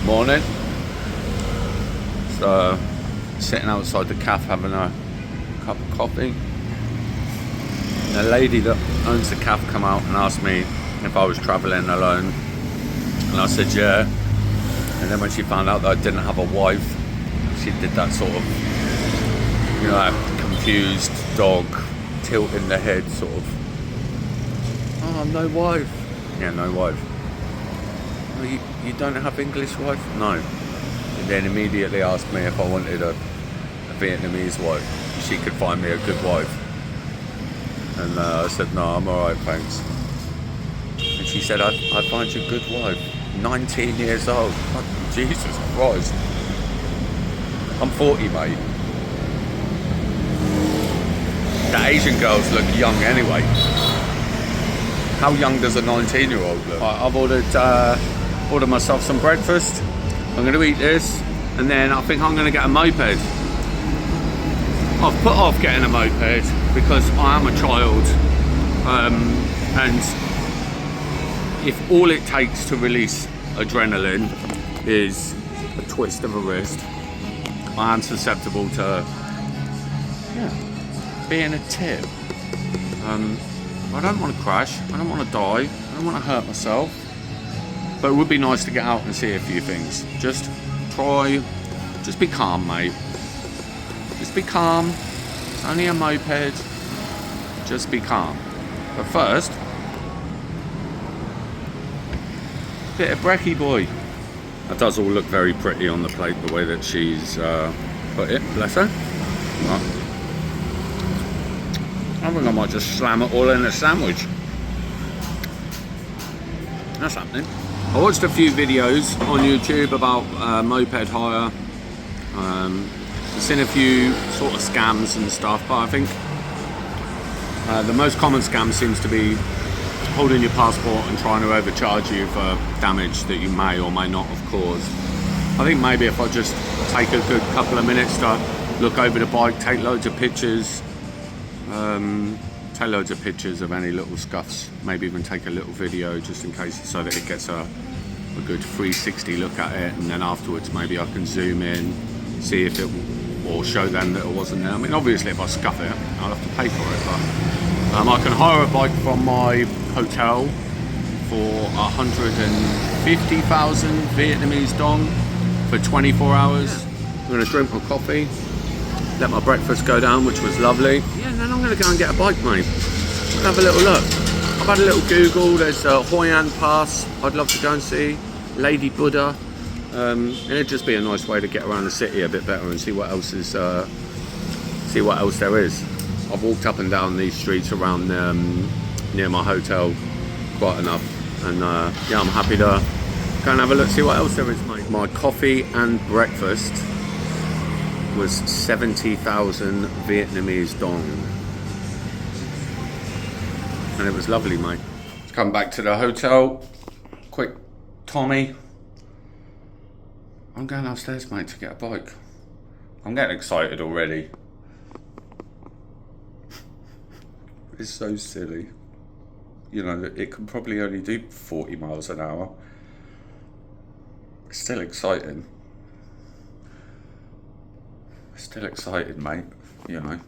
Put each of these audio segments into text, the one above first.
Morning. So, sitting outside the cafe having a cup of coffee. And a lady that owns the cafe come out and asked me if I was travelling alone. And I said yeah. And then when she found out that I didn't have a wife, she did that sort of, you know, that confused dog tilting the head sort of. Oh, no wife. Yeah, no wife. Oh, you don't have English wife? No. And then immediately asked me if I wanted a Vietnamese wife. She could find me a good wife. And I said, no, I'm alright, thanks. And she said, I'd find you a good wife. 19 years old. Fucking Jesus Christ. I'm 40, mate. The Asian girls look young anyway. How young does a 19-year-old look? I've ordered myself some breakfast. I'm going to eat this, and then I think I'm going to get a moped. I've put off getting a moped because I am a child, and if all it takes to release adrenaline is a twist of a wrist, I am susceptible to being a tip. I don't want to crash, I don't want to die, I don't want to hurt myself, but it would be nice to get out and see a few things. Just be calm, mate. Just be calm. It's only a moped. Just be calm. But first, bit of brekkie boy. That does all look very pretty on the plate, the way that she's put it, bless her. Right. I think I might just slam it all in a sandwich. That's happening. I watched a few videos on YouTube about moped hire. I've seen a few sort of scams and stuff, but I think the most common scam seems to be holding your passport and trying to overcharge you for damage that you may or may not have caused. I think maybe if I just take a good couple of minutes to look over the bike, take loads of pictures, of any little scuffs, maybe even take a little video just in case, so that it gets a good 360 look at it, and then afterwards maybe I can zoom in, see if it, or show them that it wasn't there. I mean, obviously if I scuff it, I'll have to pay for it, but I can hire a bike from my hotel for 150,000 Vietnamese dong for 24 hours. I'm going to drink my coffee, let my breakfast go down, which was lovely. Yeah, and then I'm going to go and get a bike, mate. And have a little look. I've had a little Google. There's a Hoi An Pass I'd love to go and see. Lady Buddha. And it'd just be a nice way to get around the city a bit better and see what else is. See what else there is. I've walked up and down these streets around near my hotel quite enough, and yeah, I'm happy to go and have a look, see what else there is, mate. My coffee and breakfast was 70,000 Vietnamese dong, and it was lovely, mate. Let's come back to the hotel. Quick Tommy. I'm going upstairs, mate, to get a bike. I'm getting excited already. It's so silly. You know, it can probably only do 40 miles an hour. It's still exciting. Still excited, mate. You know,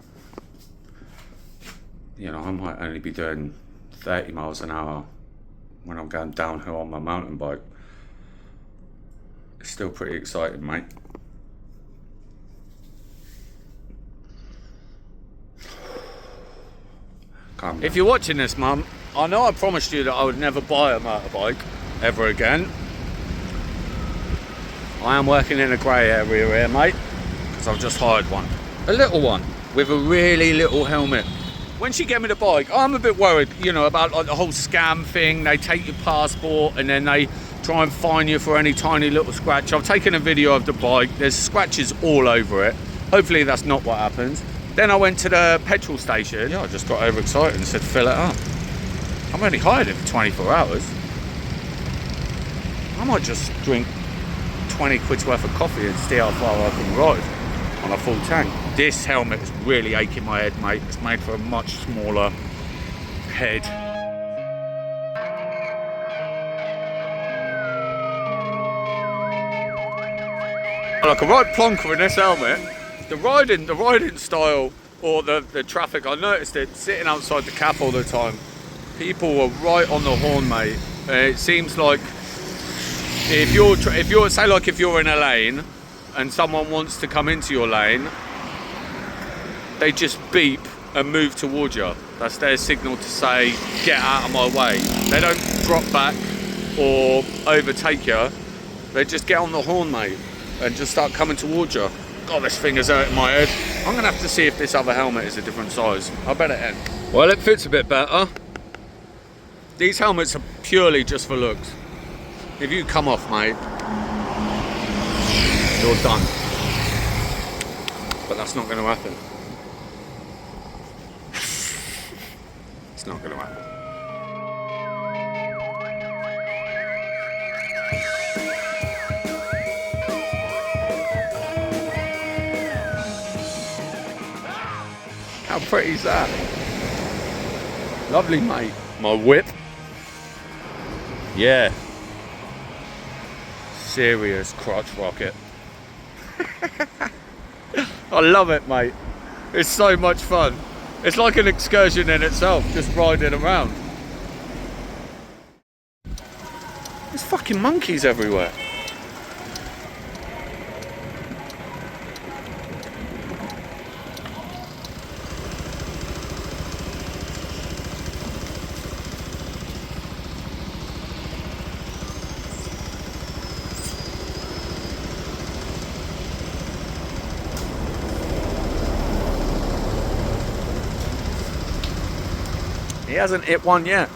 I might only be doing 30 miles an hour when I'm going downhill on my mountain bike. It's still pretty exciting, mate. If you're watching this, Mum, I know I promised you that I would never buy a motorbike ever again. I am working in a grey area here, mate, because I've just hired one. A little one, with a really little helmet. When she gave me the bike, I'm a bit worried, you know, about like the whole scam thing. They take your passport and then they try and fine you for any tiny little scratch. I've taken a video of the bike. There's scratches all over it. Hopefully that's not what happens. Then I went to the petrol station. Yeah, I just got overexcited and said, fill it up. I'm only hired it for 24 hours. I might just drink 20 quid's worth of coffee and see how far I can ride on a full tank. This helmet is really aching my head, mate. It's made for a much smaller head. Like a right plonker in this helmet. The riding style, or the traffic, I noticed it sitting outside the cap all the time. People were right on the horn, mate. It seems like if you're say like if you're in a lane and someone wants to come into your lane, they just beep and move towards you. That's their signal to say, get out of my way. They don't drop back or overtake you. They just get on the horn, mate, and just start coming towards you. God, this thing is hurting my head. I'm gonna have to see if this other helmet is a different size. I bet it ain't. Well, it fits a bit better. These helmets are purely just for looks. If you come off, mate, you're done. But that's not going to happen. It's not going to happen. How pretty is that? Lovely, mate. My whip. Yeah. Serious crotch rocket. I love it, mate. It's so much fun. It's like an excursion in itself, just riding around. There's fucking monkeys everywhere. He hasn't hit one yet.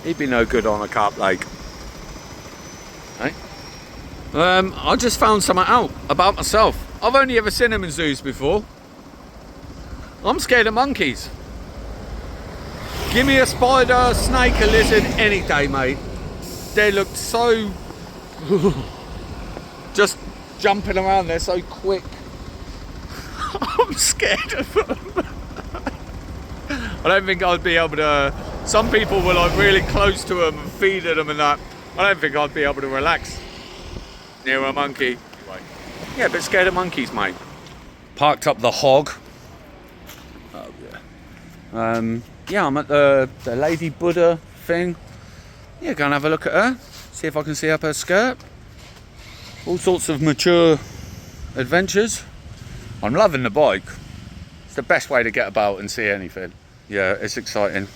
He'd be no good on a carp lake. Hey? I just found something out about myself. I've only ever seen him in zoos before. I'm scared of monkeys. Give me a spider, a snake, a lizard any day, mate. They look so... just jumping around, they're so quick. I'm scared of them. I don't think I'd be able to... Some people were like really close to them and feeding them and that. I don't think I'd be able to relax near a monkey. Yeah, a bit scared of monkeys, mate. Parked up the hog. Oh, yeah. Yeah, I'm at the Lady Buddha thing. Yeah, go and have a look at her. See if I can see up her skirt. All sorts of mature adventures. I'm loving the bike. It's the best way to get about and see anything. Yeah, it's exciting.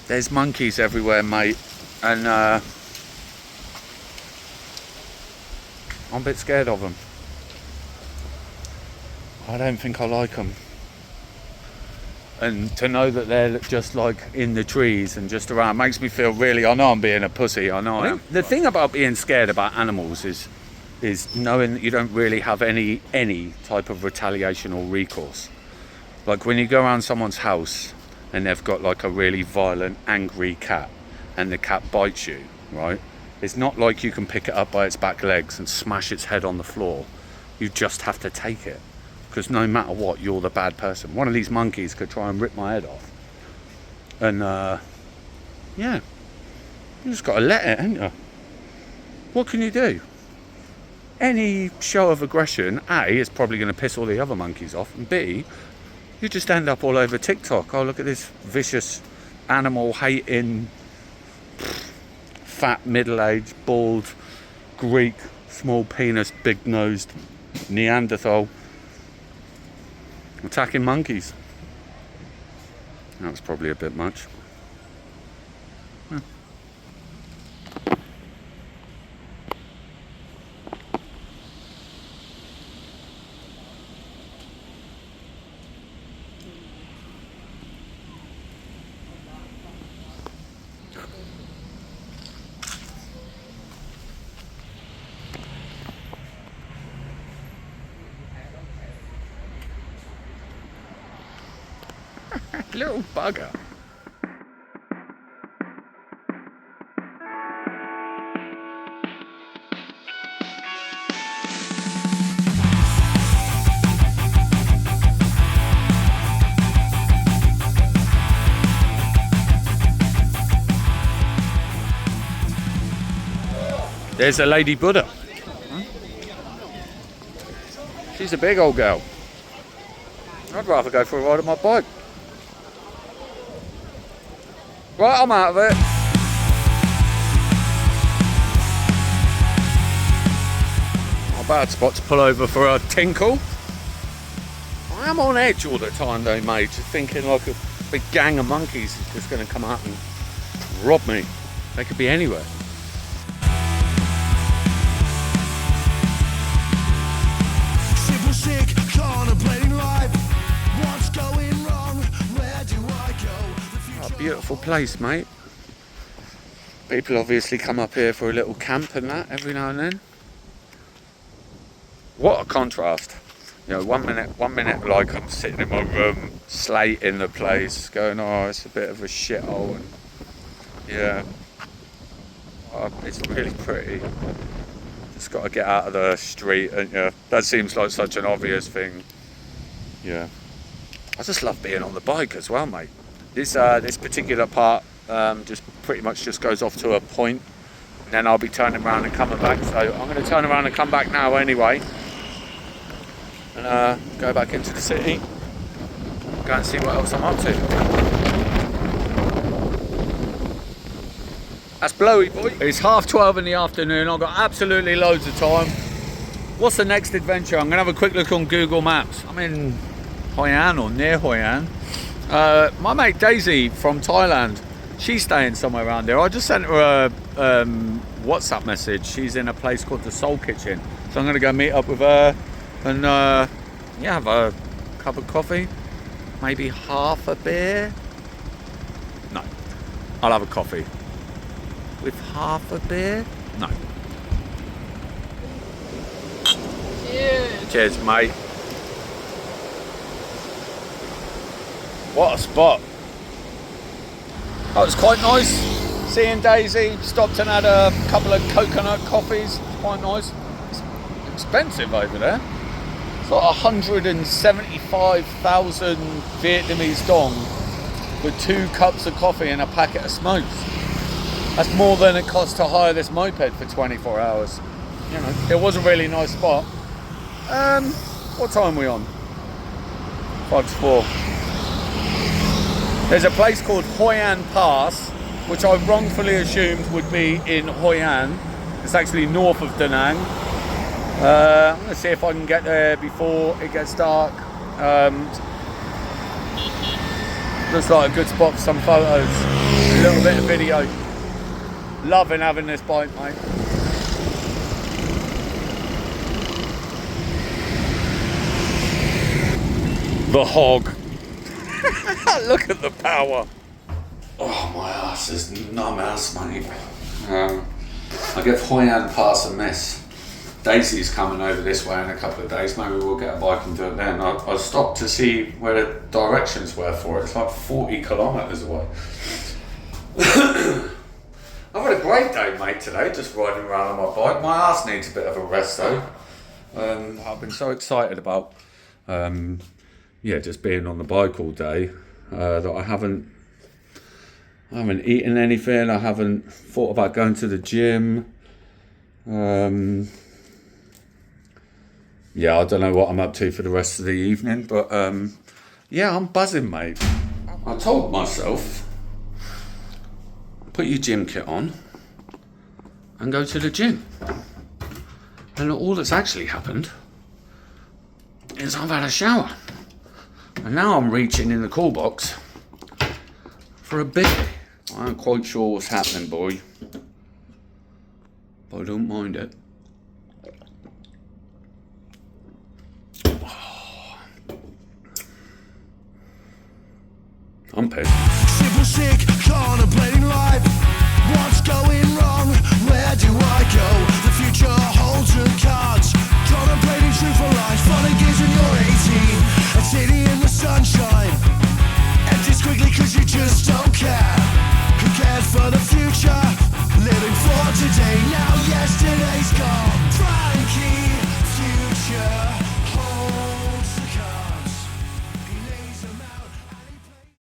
There's monkeys everywhere, mate, and I'm a bit scared of them. I don't think I like them. And to know that they're just like in the trees and just around makes me feel really, I know I'm being a pussy, I know I am. The thing about being scared about animals is knowing that you don't really have any type of retaliation or recourse. Like when you go around someone's house and they've got like a really violent, angry cat and the cat bites you, right? It's not like you can pick it up by its back legs and smash its head on the floor. You just have to take it, because no matter what, you're the bad person. One of these monkeys could try and rip my head off. And yeah, you just got to let it, haven't you? What can you do? Any show of aggression, A, is probably going to piss all the other monkeys off, and B, you just end up all over TikTok. Oh, look at this vicious, animal-hating, fat, middle-aged, bald, Greek, small penis, big-nosed Neanderthal attacking monkeys. That was probably a bit much. Little bugger. There's a Lady Buddha. She's a big old girl. I'd rather go for a ride on my bike. Right, I'm out of it. Not a bad spot to pull over for a tinkle. I am on edge all the time though, mate. Just thinking like a big gang of monkeys is just going to come out and rob me. They could be anywhere. Sick, contemplating life. What's going wrong? Where do I go? A beautiful place, mate. People obviously come up here for a little camp and that every now and then. What a contrast. You know, one minute like I'm sitting in my room, slating the place, going, oh, it's a bit of a shithole, and yeah, oh, it's really pretty. Just got to get out of the street, and yeah, that seems like such an obvious thing. Yeah, I just love being on the bike as well, mate. This particular part just pretty much just goes off to a point, and then I'll be turning around and coming back. So I'm going to turn around and come back now anyway, and go back into the city, go and see what else I'm up to. That's blowy, boy. It's 12:30 in the afternoon. I've got absolutely loads of time. What's the next adventure? I'm going to have a quick look on Google Maps. I'm in Hoi An or near Hoi An. My mate Daisy from Thailand, she's staying somewhere around there. I just sent her a WhatsApp message. She's in a place called the Soul Kitchen. So I'm going to go meet up with her and yeah, have a cup of coffee. Maybe half a beer. No, I'll have a coffee. With half a beer? No. Cheers. Cheers, mate. What a spot. That was quite nice. Seeing Daisy, stopped and had a couple of coconut coffees. Quite nice. It's expensive over there. It's like 175,000 Vietnamese dong for 2 cups of coffee and a packet of smokes. That's more than it costs to hire this moped for 24 hours. You know, it was a really nice spot. What time are we on? 5 to 4. There's a place called Hoi An Pass, which I wrongfully assumed would be in Hoi An. It's actually north of Da Nang. I'm going to see if I can get there before it gets dark. Looks like a good spot for some photos, a little bit of video. Loving having this bike, mate. The hog. Look at the power. Oh, my ass is numb ass, mate. I give Hoi An Pass a miss. Daisy's coming over this way in a couple of days. Maybe we'll get a bike and do it then. I stopped to see where the directions were for it. It's like 40 kilometres away. I've had a great day, mate, today, just riding around on my bike. My ass needs a bit of a rest, though. I've been so excited about, just being on the bike all day that I haven't eaten anything. I haven't thought about going to the gym. I don't know what I'm up to for the rest of the evening, but I'm buzzing, mate. I told myself, put your gym kit on and go to the gym. And all that's actually happened is I've had a shower. And now I'm reaching in the call box for a bivvy. I ain't quite sure what's happening, boy. But I don't mind it. I'm pissed. Simple sick, contemplating